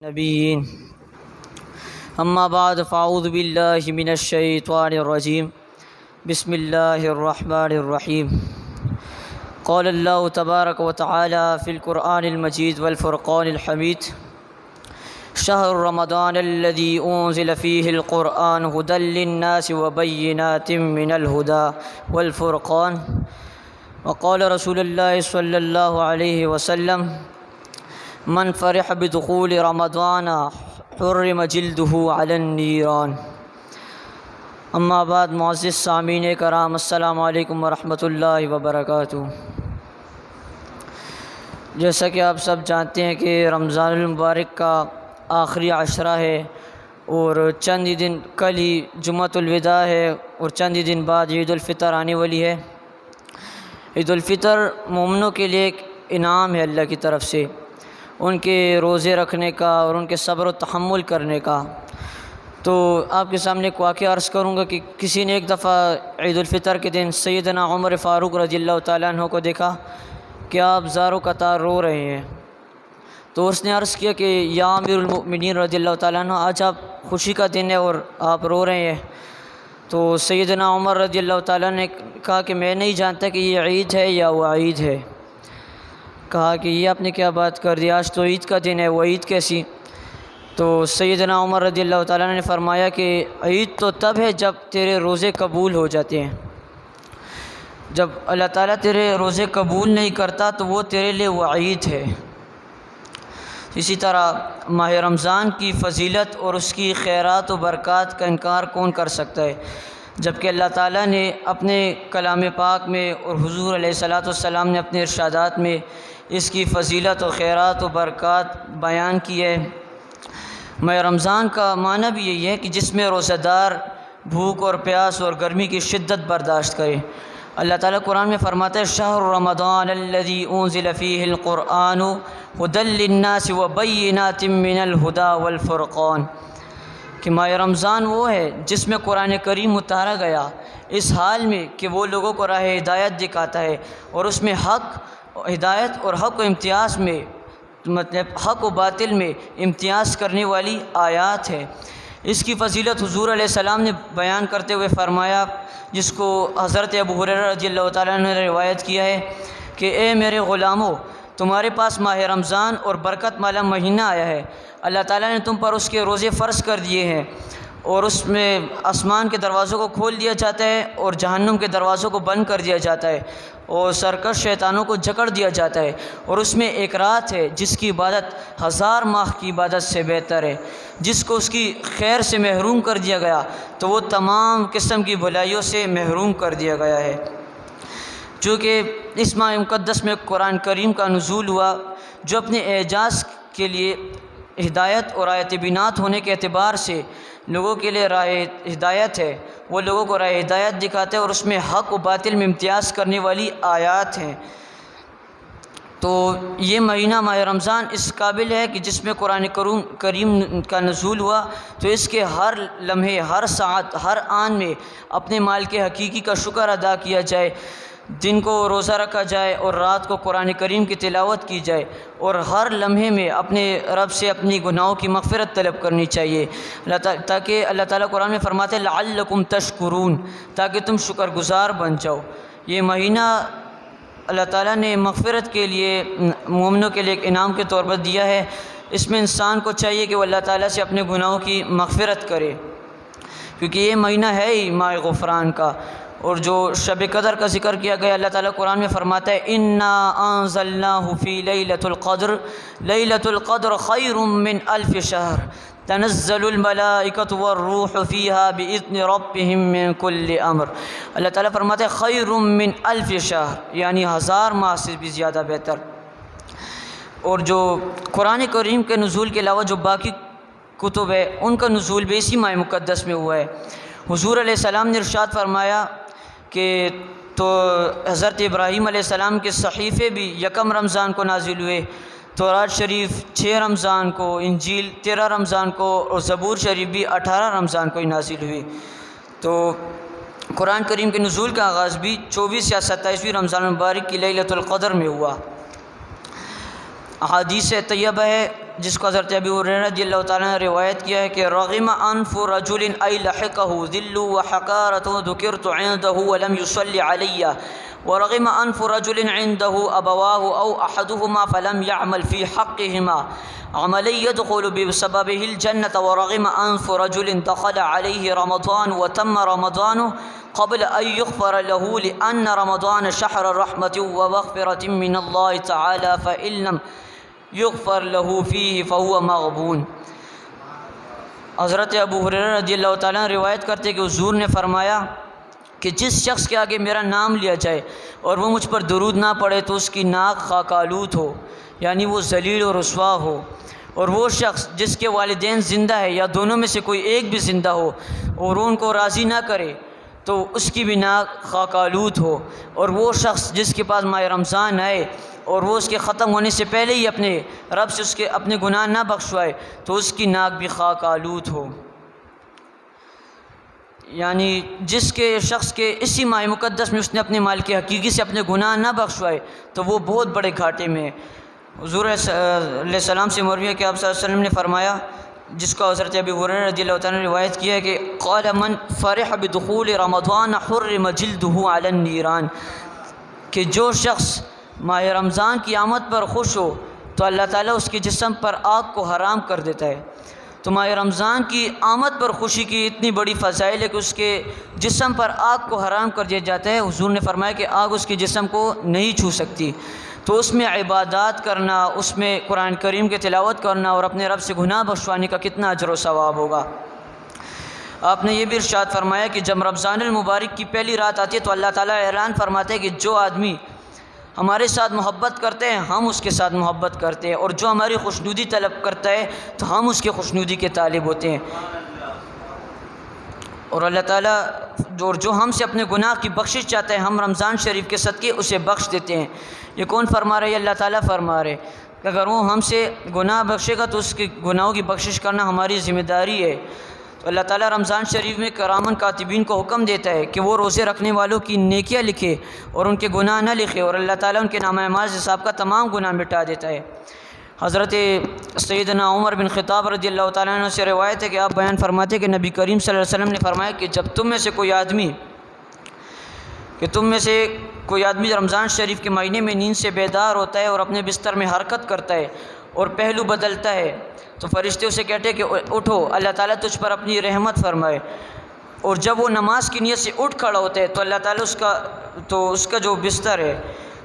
نبیین اما بعد فاعوذ باللہ من الشیطان الرجیم بسم اللہ الرحمن الرحیم قال اللہ تبارک و تعالی فی القرآن المجید والفرقان الحمید شہر رمضان الذی انزل فیہ القرآن ھدی للناس وبینات من الھدی والفرقان وقال رسول اللہ صلی اللہ علیہ وسلم من فرح بدخول رمضان حرم جلدہ علی النیران۔ اما بعد معزز سامعین کرام، السلام علیکم ورحمۃ اللہ وبرکاتہ۔ جیسا کہ آپ سب جانتے ہیں کہ رمضان المبارک کا آخری عشرہ ہے اور چند ہی دن، کل ہی جمعۃ الوداع ہے اور چند ہی دن بعد عید الفطر آنے والی ہے۔ عید الفطر مومنوں کے لیے ایک انعام ہے اللہ کی طرف سے، ان کے روزے رکھنے کا اور ان کے صبر و تحمل کرنے کا۔ تو آپ کے سامنے ایک واقعہ عرض کروں گا کہ کسی نے ایک دفعہ عید الفطر کے دن سیدنا عمر فاروق رضی اللہ تعالیٰ عنہ کو دیکھا کہ آپ زارو قطار رو رہے ہیں، تو اس نے عرض کیا کہ یا امیر المؤمنین رضی اللہ تعالیٰ عنہ، آج آپ خوشی کا دن ہے اور آپ رو رہے ہیں۔ تو سیدنا عمر رضی اللہ تعالیٰ نے کہا کہ میں نہیں جانتا کہ یہ عید ہے یا وعید ہے۔ کہا کہ یہ آپ نے کیا بات کر دی، آج تو عید کا دن ہے، وہ عید کیسی؟ تو سیدنا عمر رضی اللہ تعالیٰ نے فرمایا کہ عید تو تب ہے جب تیرے روزے قبول ہو جاتے ہیں، جب اللہ تعالیٰ تیرے روزے قبول نہیں کرتا تو وہ تیرے لیے وعید ہے۔ اسی طرح ماہ رمضان کی فضیلت اور اس کی خیرات و برکات کا انکار کون کر سکتا ہے، جبکہ اللہ تعالیٰ نے اپنے کلام پاک میں اور حضور علیہ الصلاۃ والسلام نے اپنے ارشادات میں اس کی فضیلت و خیرات و برکات بیان کی ہے۔ ماہ رمضان کا معنی بھی یہی ہے کہ جس میں روزہ دار بھوک اور پیاس اور گرمی کی شدت برداشت کرے۔ اللہ تعالیٰ قرآن میں فرماتا ہے شہر رمضان الذی انزل فیہ القرآن ھدی للناس وبینات من الھدی والفرقان، کہ ماہ رمضان وہ ہے جس میں قرآن کریم اتارا گیا اس حال میں کہ وہ لوگوں کو راہ ہدایت دکھاتا ہے، اور اس میں حق ہدایت اور حق و امتیاز میں، مطلب حق و باطل میں امتیاز کرنے والی آیات ہے۔ اس کی فضیلت حضور علیہ السلام نے بیان کرتے ہوئے فرمایا، جس کو حضرت ابو ہریرہ رضی اللہ تعالیٰ عنہ نے روایت کیا ہے کہ اے میرے غلاموں، تمہارے پاس ماہ رمضان اور برکت والا مہینہ آیا ہے، اللہ تعالیٰ نے تم پر اس کے روزے فرض کر دیے ہیں، اور اس میں آسمان کے دروازوں کو کھول دیا جاتا ہے اور جہنم کے دروازوں کو بند کر دیا جاتا ہے، اور سرکش شیطانوں کو جکڑ دیا جاتا ہے، اور اس میں ایک رات ہے جس کی عبادت 1000 ماہ کی عبادت سے بہتر ہے۔ جس کو اس کی خیر سے محروم کر دیا گیا تو وہ تمام قسم کی بھلائیوں سے محروم کر دیا گیا ہے۔ چونکہ اس ماہ مقدس میں قرآن کریم کا نزول ہوا، جو اپنے اعجاز کے لیے ہدایت اور آیت بینات ہونے کے اعتبار سے لوگوں کے لیے راہ ہدایت ہے، وہ لوگوں کو راہ ہدایت دکھاتے ہیں، اور اس میں حق و باطل میں امتیاز کرنے والی آیات ہیں۔ تو یہ مہینہ ماہ رمضان اس قابل ہے کہ جس میں قرآن کریم کا نزول ہوا، تو اس کے ہر لمحے، ہر ساعت، ہر آن میں اپنے مالک حقیقی کا شکر ادا کیا جائے، دن کو روزہ رکھا جائے اور رات کو قرآن کریم کی تلاوت کی جائے، اور ہر لمحے میں اپنے رب سے اپنی گناہوں کی مغفرت طلب کرنی چاہیے، تاکہ اللہ تعالیٰ قرآن میں فرماتے ہیں لعلکم تشکرون، تاکہ تم شکر گزار بن جاؤ۔ یہ مہینہ اللہ تعالیٰ نے مغفرت کے لیے مومنوں کے لیے ایک انعام کے طور پر دیا ہے۔ اس میں انسان کو چاہیے کہ وہ اللہ تعالیٰ سے اپنے گناہوں کی مغفرت کرے، کیونکہ یہ مہینہ ہے ہی ماہ غفران کا۔ اور جو شب قدر کا ذکر کیا گیا، اللہ تعالیٰ قرآن میں فرماتا ہے انا انزلناہ فی لیلۃ القدر، لیلۃ القدر خیر من الف شہر تنزل الملائکۃ والروح فیہا باذن ربہم من کل امر۔ اللہ تعالیٰ فرماتا ہے خیر من الف شہر، یعنی 1000 ماہ سے بھی زیادہ بہتر۔ اور جو قرآن کریم کے نزول کے علاوہ جو باقی کتب ہے، ان کا نزول بھی اسی ماہ مقدس میں ہوا ہے۔ حضور علیہ السلام نے ارشاد فرمایا کہ تو حضرت ابراہیم علیہ السلام کے صحیفے بھی 1 رمضان کو نازل ہوئے، تورات شریف 6 رمضان کو، انجیل 13 رمضان کو، اور زبور شریف بھی 18 رمضان کو ہی نازل ہوئی۔ تو قرآن کریم کے نزول کا آغاز بھی 24 یا 27ویں رمضان المبارک کی لیلۃ القدر میں ہوا۔ احادیث طیبہ ہے جس کو حضرت ابی ہریرہ رضی اللہ تعالیٰ نے روایت کیا ہے کہ رغم انف رجل ای لحقہ ذل وحقارۃ ذکرت عنده ولم يصلی علی ورغم انف رجل عنده ابواه او احدهما فلم يعمل في حقهما عملا يدخل بسببه الجنة ورغم انف رجل دخل عليه رمضان وتم رمضان قبل ان يغفر له لان رمضان شهر رحمة ومغفرة من الله تعالى فإن لم یغفر له فیہ فہو مغبون۔ حضرت ابو ہریرہ رضی اللہ تعالیٰ روایت کرتے کہ حضور نے فرمایا کہ جس شخص کے آگے میرا نام لیا جائے اور وہ مجھ پر درود نہ پڑھے تو اس کی ناک خاک آلود ہو، یعنی وہ ذلیل و رسوا ہو، اور وہ شخص جس کے والدین زندہ ہے یا دونوں میں سے کوئی ایک بھی زندہ ہو اور وہ ان کو راضی نہ کرے تو اس کی بھی ناک خاک آلود ہو، اور وہ شخص جس کے پاس ماہ رمضان آئے اور وہ اس کے ختم ہونے سے پہلے ہی اپنے رب سے اس کے اپنے گناہ نہ بخشوائے تو اس کی ناک بھی خاک آلود ہو۔ یعنی جس کے شخص کے اسی ماہ مقدس میں اس نے اپنے مالک حقیقی سے اپنے گناہ نہ بخشوائے تو وہ بہت بڑے گھاٹے میں ہے۔ حضور علیہ السلام سے مروی ہے کہ آپ صلی اللہ علیہ وسلم نے فرمایا، جس کو حضرت ابی ہریرہ رضی اللہ تعالیٰ نے روایت کیا ہے کہ قال من فرح بدخول رمضان حرم جلدہ علی النیران، کہ جو شخص ماہ رمضان کی آمد پر خوش ہو تو اللہ تعالیٰ اس کے جسم پر آگ کو حرام کر دیتا ہے۔ تو ماہ رمضان کی آمد پر خوشی کی اتنی بڑی فضائل ہے کہ اس کے جسم پر آگ کو حرام کر دیا جاتا ہے۔ حضور نے فرمایا کہ آگ اس کے جسم کو نہیں چھو سکتی، تو اس میں عبادات کرنا، اس میں قرآن کریم کی تلاوت کرنا اور اپنے رب سے گناہ بخشوانے کا کتنا اجر و ثواب ہوگا۔ آپ نے یہ بھی ارشاد فرمایا کہ جب رمضان المبارک کی پہلی رات آتی ہے تو اللہ تعالیٰ اعلان فرماتے ہیں کہ جو آدمی ہمارے ساتھ محبت کرتے ہیں ہم اس کے ساتھ محبت کرتے ہیں، اور جو ہماری خوشنودی طلب کرتا ہے تو ہم اس کے خوشنودی کے طالب ہوتے ہیں، اور اللہ تعالیٰ جو ہم سے اپنے گناہ کی بخشش چاہتا ہے ہم رمضان شریف کے صدقے اسے بخش دیتے ہیں۔ یہ کون فرما رہے ہیں؟ اللہ تعالیٰ فرما رہے کہ اگر وہ ہم سے گناہ بخشے گا تو اس کے گناہوں کی بخشش کرنا ہماری ذمہ داری ہے۔ تو اللہ تعالیٰ رمضان شریف میں کرامن کاتبین کو حکم دیتا ہے کہ وہ روزے رکھنے والوں کی نیکیاں لکھے اور ان کے گناہ نہ لکھے، اور اللہ تعالیٰ ان کے نامہ اعمال حساب کا تمام گناہ مٹا دیتا ہے۔ حضرت سیدنا عمر بن خطاب رضی اللہ تعالیٰ عنہ سے روایت ہے کہ آپ بیان فرماتے ہیں کہ نبی کریم صلی اللہ علیہ وسلم نے فرمایا کہ جب تم میں سے کوئی آدمی رمضان شریف کے مہینے میں نیند سے بیدار ہوتا ہے اور اپنے بستر میں حرکت کرتا ہے اور پہلو بدلتا ہے تو فرشتے اسے کہتے ہیں کہ اٹھو، اللہ تعالیٰ تجھ پر اپنی رحمت فرمائے، اور جب وہ نماز کی نیت سے اٹھ کھڑا ہوتا ہے تو اللہ تعالیٰ اس کا جو بستر ہے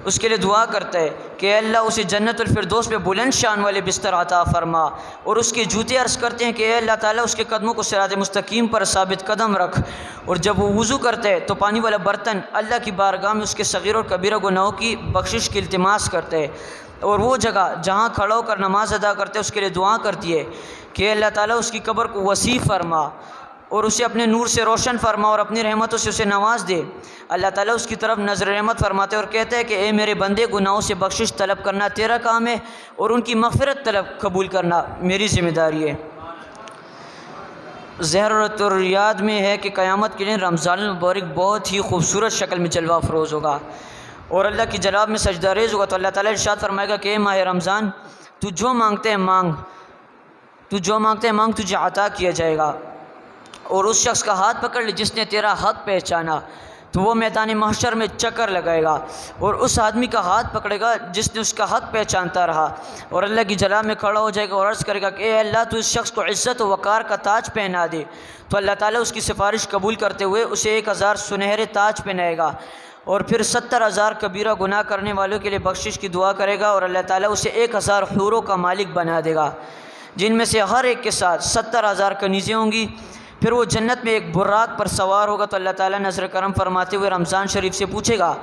اس کے لیے دعا کرتا ہے کہ اے اللہ اسے جنت الفردوس میں بلند شان والے بستر عطا فرما، اور اس کے جوتے عرض کرتے ہیں کہ اے اللہ تعالیٰ اس کے قدموں کو صراط مستقیم پر ثابت قدم رکھ، اور جب وہ وضو کرتا ہے تو پانی والا برتن اللہ کی بارگاہ میں اس کے صغیر اور کبیرہ گناہوں کی بخشش کی التماس کرتا ہے، اور وہ جگہ جہاں کھڑا ہو کر نماز ادا کرتے ہیں اس کے لیے دعا کرتی ہے کہ اللہ تعالیٰ اس کی قبر کو وسیع فرما اور اسے اپنے نور سے روشن فرما اور اپنی رحمتوں سے اسے نواز دے۔ اللہ تعالیٰ اس کی طرف نظر رحمت فرماتے اور کہتے ہیں کہ اے میرے بندے، گناہوں سے بخشش طلب کرنا تیرا کام ہے اور ان کی مغفرت قبول کرنا میری ذمہ داری ہے۔ ظہرۃ الریاض میں ہے کہ قیامت کے دن رمضان المبارک بہت ہی خوبصورت شکل میں جلوہ افروز ہوگا اور اللہ کی جناب میں سجدہ ریز ہوگا، تو اللہ تعالیٰ ارشاد فرمائے گا کہ اے ماہ رمضان، تو جو مانگتے ہیں مانگ، تجھے عطا کیا جائے گا، اور اس شخص کا ہاتھ پکڑ لے جس نے تیرا حق پہچانا تو وہ میدان محشر میں چکر لگائے گا، اور اس آدمی کا ہاتھ پکڑے گا جس نے اس کا حق پہچانتا رہا، اور اللہ کی جلال میں کھڑا ہو جائے گا اور عرض کرے گا کہ اے اللہ تو اس شخص کو عزت و وقار کا تاج پہنا دے، تو اللہ تعالیٰ اس کی سفارش قبول کرتے ہوئے اسے 1000 سنہرے تاج پہنائے گا، اور پھر 70,000 کبیرہ گناہ کرنے والوں کے لیے بخشش کی دعا کرے گا، اور اللہ تعالیٰ اسے 1000 حوروں کا مالک بنا دے گا جن میں سے ہر ایک کے ساتھ 70,000 کنیزیں ہوں گی۔ پھر وہ جنت میں ایک براق پر سوار ہوگا، تو اللہ تعالیٰ نظر کرم فرماتے ہوئے رمضان شریف سے پوچھے گا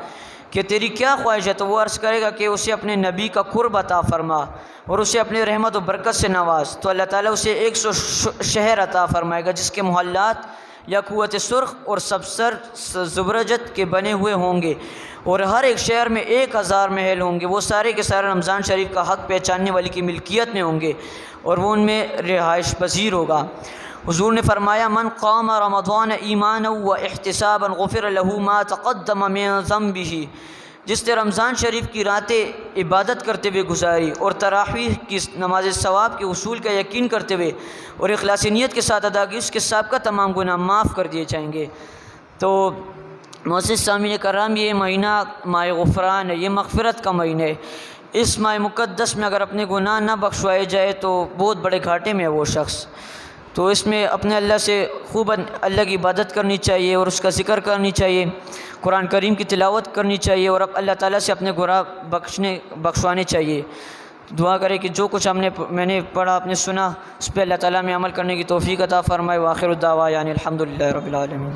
کہ تیری کیا خواہش ہے، تو وہ عرض کرے گا کہ اسے اپنے نبی کا قرب عطا فرما اور اسے اپنے رحمت و برکت سے نواز، تو اللہ تعالیٰ اسے 100 شہر عطا فرمائے گا جس کے محلات یاقوت سرخ اور سبزر زبرجد کے بنے ہوئے ہوں گے، اور ہر ایک شہر میں 1000 محل ہوں گے، وہ سارے کے سارے رمضان شریف کا حق پہچاننے والی کی ملکیت میں ہوں گے اور وہ ان میں رہائش پذیر ہوگا۔ حضور نے فرمایا من قام رمضان ایمانا و احتسابا غفر له ما تقدم من ذنبه، جس نے رمضان شریف کی راتیں عبادت کرتے ہوئے گزاری اور تراویح کی نماز ثواب کے اصول کا یقین کرتے ہوئے اور اخلاص نیت کے ساتھ ادا کی، اس کے سابقہ تمام گناہ معاف کر دیے جائیں گے۔ تو معزز سامعین کرام، یہ مہینہ ماہ غفران ہے، یہ مغفرت کا مہینہ ہے۔ اس ماہ مقدس میں اگر اپنے گناہ نہ بخشوائے جائے تو بہت بڑے گھاٹے میں ہے وہ شخص۔ تو اس میں اپنے اللہ سے خوب اللہ کی عبادت کرنی چاہیے اور اس کا ذکر کرنی چاہیے، قرآن کریم کی تلاوت کرنی چاہیے اور اب اللہ تعالیٰ سے اپنے گناہ بخشوانے چاہیے۔ دعا کرے کہ جو کچھ میں نے پڑھا، آپ نے سنا، اس پہ اللہ تعالیٰ میں عمل کرنے کی توفیق عطا فرمائے۔ وآخر الدعوانا الحمدللہ رب العالمین۔